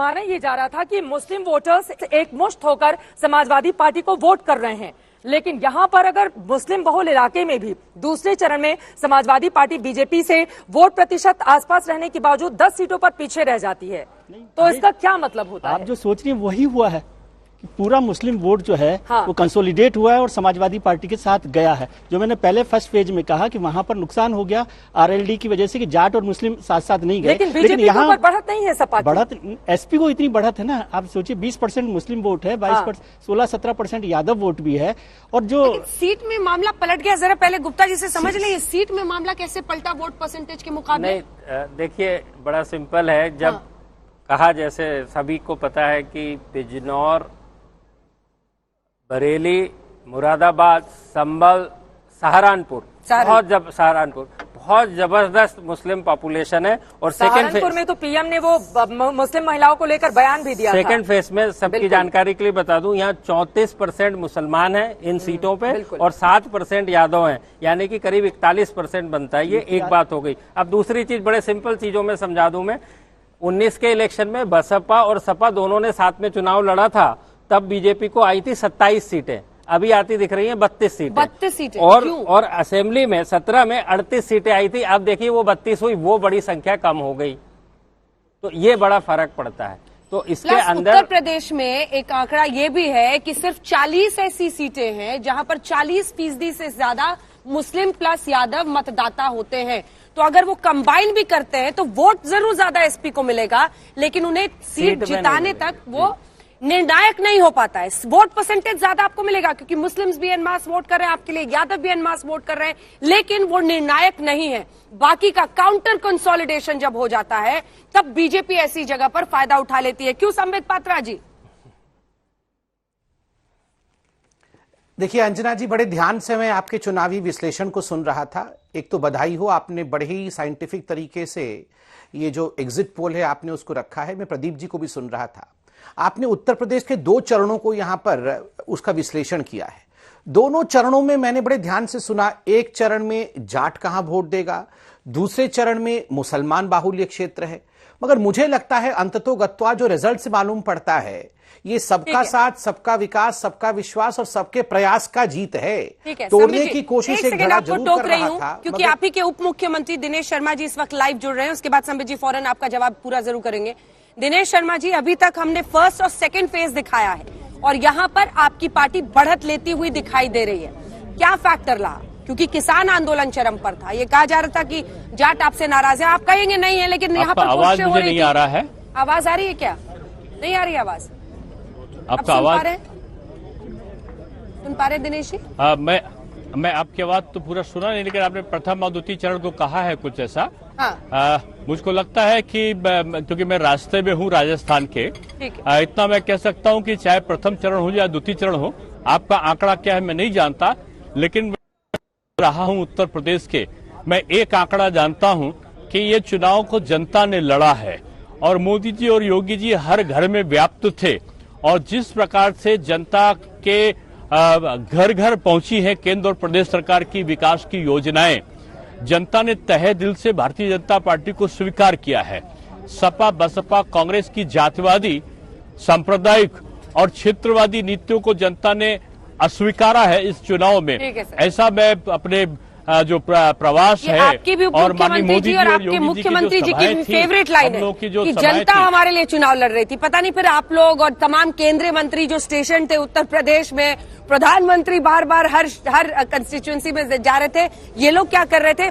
माना ये जा रहा था कि मुस्लिम वोटर्स एक मुश्त होकर समाजवादी पार्टी को वोट कर रहे हैं, लेकिन यहाँ पर अगर मुस्लिम बहुल इलाके में भी दूसरे चरण में समाजवादी पार्टी बीजेपी से वोट प्रतिशत आसपास रहने के बावजूद 10 सीटों पर पीछे रह जाती है, तो इसका क्या मतलब होता है? आप जो सोच रही हैं वही हुआ है कि पूरा मुस्लिम वोट जो है हाँ। वो कंसोलिडेट हुआ है और समाजवादी पार्टी के साथ गया है। जो मैंने पहले फर्स्ट फेज में कहा कि वहां पर नुकसान हो गया आरएलडी की वजह से कि जाट और मुस्लिम साथ साथ नहीं गए, लेकिन यहाँ बढ़त नहीं है सपा की। बढ़त एसपी को इतनी बढ़त है ना, आप सोचिए 20% मुस्लिम वोट है, 16-17% यादव वोट भी है। और जो सीट में मामला पलट गया, जरा पहले गुप्ता जी से समझ लें सीट में मामला कैसे पलटा वोट परसेंटेज के मुकाबले। देखिए बड़ा सिंपल है, जब कहा जैसे सभी को पता है कि बिजनौर, बरेली, मुरादाबाद, संभल, सहारनपुर बहुत जबरदस्त मुस्लिम पॉपुलेशन है। और सहारनपुर में तो पीएम ने वो मुस्लिम महिलाओं को लेकर बयान भी दिया। सेकंड फेज में सबकी जानकारी के लिए बता दूं, यहाँ 34% मुसलमान हैं इन सीटों पे और 7% यादव हैं, यानी कि करीब 41% बनता है। ये एक बात हो गई। अब दूसरी चीज बड़े सिंपल चीजों में समझा दूं मैं, 19 के इलेक्शन में बसपा और सपा दोनों ने साथ में चुनाव लड़ा था, तब बीजेपी को आई थी 27 सीटें, अभी आती दिख रही हैं 32 सीटें। 32 सीटें और असेंबली में 17 में 38 सीटें आई थी, अब देखिए वो 32 हुई, वो बड़ी संख्या कम हो गई। तो ये बड़ा फर्क पड़ता है। तो इसके अंदर उत्तर प्रदेश में एक आंकड़ा ये भी है कि सिर्फ 40 ऐसी सीटें हैं जहां पर 40% से ज्यादा मुस्लिम प्लस यादव मतदाता होते हैं। तो अगर वो कंबाइन भी करते हैं तो वोट जरूर ज्यादा एसपी को मिलेगा, लेकिन उन्हें सीट जिताने तक वो निर्णायक नहीं हो पाता है। वोट परसेंटेज ज्यादा आपको मिलेगा क्योंकि मुस्लिम्स भी एन मास वोट कर रहे हैं आपके लिए, यादव भी एन मास वोट कर रहे हैं, लेकिन वो निर्णायक नहीं है। बाकी का काउंटर कंसोलिडेशन जब हो जाता है तब बीजेपी ऐसी जगह पर फायदा उठा लेती है। क्यों संबित पात्रा जी? देखिए अंजना जी, बड़े ध्यान से मैं आपके चुनावी विश्लेषण को सुन रहा था। एक तो बधाई हो, आपने बड़े ही साइंटिफिक तरीके से ये जो एग्जिट पोल है आपने उसको रखा है। मैं प्रदीप जी को भी सुन रहा था। आपने उत्तर प्रदेश के 2 चरणों को यहां पर उसका विश्लेषण किया है। दोनों चरणों में मैंने बड़े ध्यान से सुना। एक चरण में जाट कहां वोट देगा, दूसरे चरण में मुसलमान बाहुल्य क्षेत्र है। मगर मुझे लगता है अंततोगत्वा जो रिजल्ट से मालूम पड़ता है, ये सबका साथ, सबका विकास, सबका विश्वास और सबके प्रयास का जीत है। तोड़ने की कोशिश एक घड़ा जरूर कर रहा था। क्योंकि आप ही के उप मुख्यमंत्री दिनेश शर्मा जी इस वक्त लाइव जुड़ रहे हैं, उसके बाद संबित जी फौरन आपका जवाब पूरा जरूर करेंगे। दिनेश शर्मा जी, अभी तक हमने फर्स्ट और सेकंड फेज दिखाया है और यहाँ पर आपकी पार्टी बढ़त लेती हुई दिखाई दे रही है। क्या फैक्टर रहा? क्योंकि किसान आंदोलन चरम पर था, ये कहा जा रहा था कि जाट आपसे नाराज है, आप कहेंगे नहीं है, लेकिन यहाँ पर आवाज मुझे नहीं आ रहा है। आवाज आ रही है क्या? नहीं आ रही आवाज? आपका आवाज सुन पा रहे दिनेश जी? मैं आपकी आवाज तो पूरा सुना नहीं, लेकिन आपने प्रथम और द्वितीय चरण को कहा है कुछ ऐसा। हाँ। मुझको लगता है कि क्योंकि मैं रास्ते में हूँ राजस्थान के, इतना मैं कह सकता हूँ कि चाहे प्रथम चरण हो या द्वितीय चरण हो, आपका आंकड़ा क्या है मैं नहीं जानता, लेकिन रहा हूँ उत्तर प्रदेश के, मैं एक आंकड़ा जानता हूँ कि ये चुनाव को जनता ने लड़ा है और मोदी जी और योगी जी हर घर में व्याप्त थे। और जिस प्रकार से जनता के घर घर पहुंची है केंद्र और प्रदेश सरकार की विकास की योजनाएं, जनता ने तहे दिल से भारतीय जनता पार्टी को स्वीकार किया है। सपा बसपा कांग्रेस की जातिवादी, सांप्रदायिक और क्षेत्रवादी नीतियों को जनता ने अस्वीकारा है इस चुनाव में। ऐसा मैं अपने जो प्रवास है और माननीय मोदी जी और आपके मुख्यमंत्री जी की फेवरेट लाइन है कि जनता हमारे लिए चुनाव लड़ रही थी। पता नहीं फिर आप लोग और तमाम केंद्रीय मंत्री जो स्टेशन थे उत्तर प्रदेश में, प्रधानमंत्री बार बार हर कंस्टिट्यूएंसी में जा रहे थे, ये लोग क्या कर रहे थे?